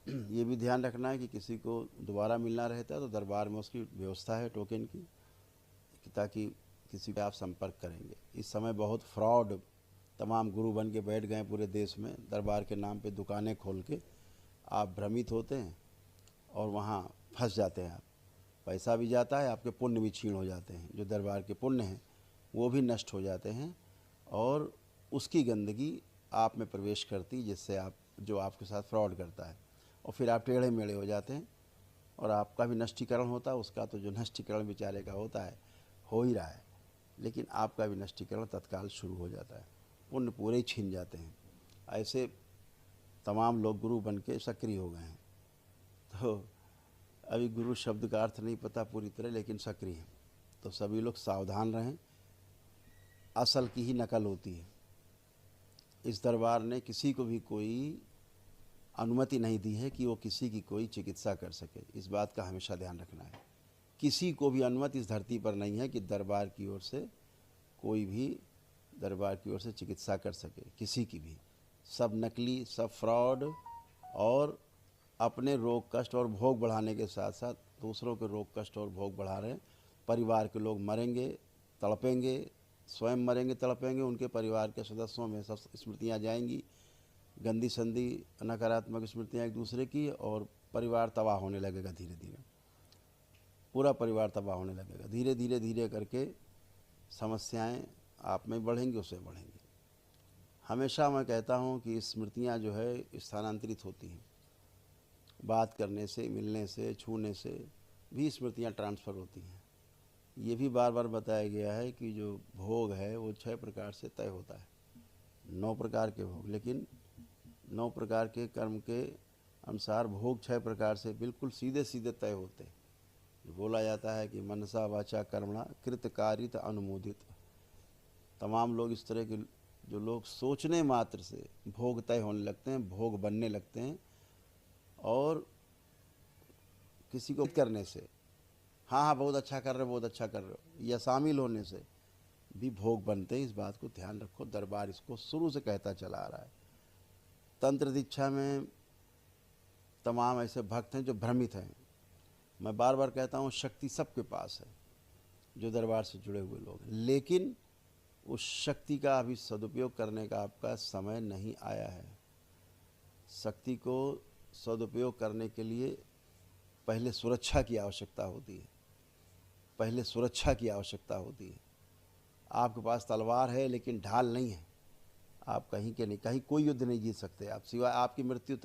ये भी ध्यान रखना है कि किसी को दोबारा मिलना रहता है तो दरबार में उसकी व्यवस्था है टोकन की, कि ताकि किसी का आप संपर्क करेंगे। इस समय बहुत फ्रॉड तमाम गुरु बन के बैठ गए पूरे देश में, दरबार के नाम पे दुकानें खोल के आप भ्रमित होते हैं और वहाँ फंस जाते हैं आप। पैसा भी जाता है, आपके पुण्य भी छीण हो जाते हैं, जो दरबार के पुण्य हैं वो भी नष्ट हो जाते हैं और उसकी गंदगी आप में प्रवेश करती, जिससे आप जो आपके साथ फ्रॉड करता है और फिर आप टेढ़े मेढ़े हो जाते हैं और आपका भी नष्टीकरण होता है। उसका तो जो नष्टीकरण बेचारे का होता है हो ही रहा है, लेकिन आपका भी नष्टीकरण तत्काल शुरू हो जाता है, पुण्य पूरे ही छीन जाते हैं। ऐसे तमाम लोग गुरु बन के सक्रिय हो गए हैं। तो अभी गुरु शब्द का अर्थ नहीं पता पूरी तरह, लेकिन सक्रिय हैं। तो सभी लोग सावधान रहें, असल की ही नकल होती है। इस दरबार ने किसी को भी कोई अनुमति नहीं दी है कि वो किसी की कोई चिकित्सा कर सके। इस बात का हमेशा ध्यान रखना है। किसी को भी अनुमति इस धरती पर नहीं है कि दरबार की ओर से कोई भी दरबार की ओर से चिकित्सा कर सके, किसी की भी। सब नकली, सब फ्रॉड और अपने रोग कष्ट और भोग बढ़ाने के साथ साथ दूसरों के रोग कष्ट और भोग बढ़ा रहे हैं। परिवार के लोग मरेंगे, तड़पेंगे, स्वयं मरेंगे, तड़पेंगे, उनके परिवार के सदस्यों में सब स्मृतियाँ जाएंगी, गंदी संदी नकारात्मक स्मृतियाँ एक दूसरे की, और परिवार तबाह होने लगेगा। धीरे धीरे पूरा परिवार तबाह होने लगेगा। धीरे धीरे धीरे करके समस्याएं आप में बढ़ेंगी, उससे बढ़ेंगी। हमेशा मैं कहता हूं कि स्मृतियां जो है स्थानांतरित होती हैं। बात करने से, मिलने से, छूने से भी स्मृतियां ट्रांसफ़र होती हैं। ये भी बार बार बताया गया है कि जो भोग है वो 6 प्रकार से तय होता है, 9 प्रकार के भोग, लेकिन 9 प्रकार के कर्म के अनुसार भोग 6 प्रकार से बिल्कुल सीधे सीधे तय होते हैं। बोला जाता है कि मनसा वाचा कर्मणा कृतकारित अनुमोदित। तमाम लोग इस तरह के जो लोग सोचने मात्र से भोग तय होने लगते हैं, भोग बनने लगते हैं, और किसी को करने से, हाँ हाँ बहुत अच्छा कर रहे हो, बहुत अच्छा कर रहे हो, या शामिल होने से भी भोग बनते हैं। इस बात को ध्यान रखो। दरबार इसको शुरू से कहता चला आ रहा है। तंत्र दीक्षा में तमाम ऐसे भक्त हैं जो भ्रमित हैं। मैं बार बार कहता हूँ, शक्ति सबके पास है जो दरबार से जुड़े हुए लोग हैं, लेकिन उस शक्ति का अभी सदुपयोग करने का आपका समय नहीं आया है। शक्ति को सदुपयोग करने के लिए पहले सुरक्षा की आवश्यकता होती है, पहले सुरक्षा की आवश्यकता होती है। आपके पास तलवार है लेकिन ढाल नहीं है, आप कहीं के नहीं, कहीं कोई युद्ध नहीं जीत सकते आप, सिवाय आपकी मृत्यु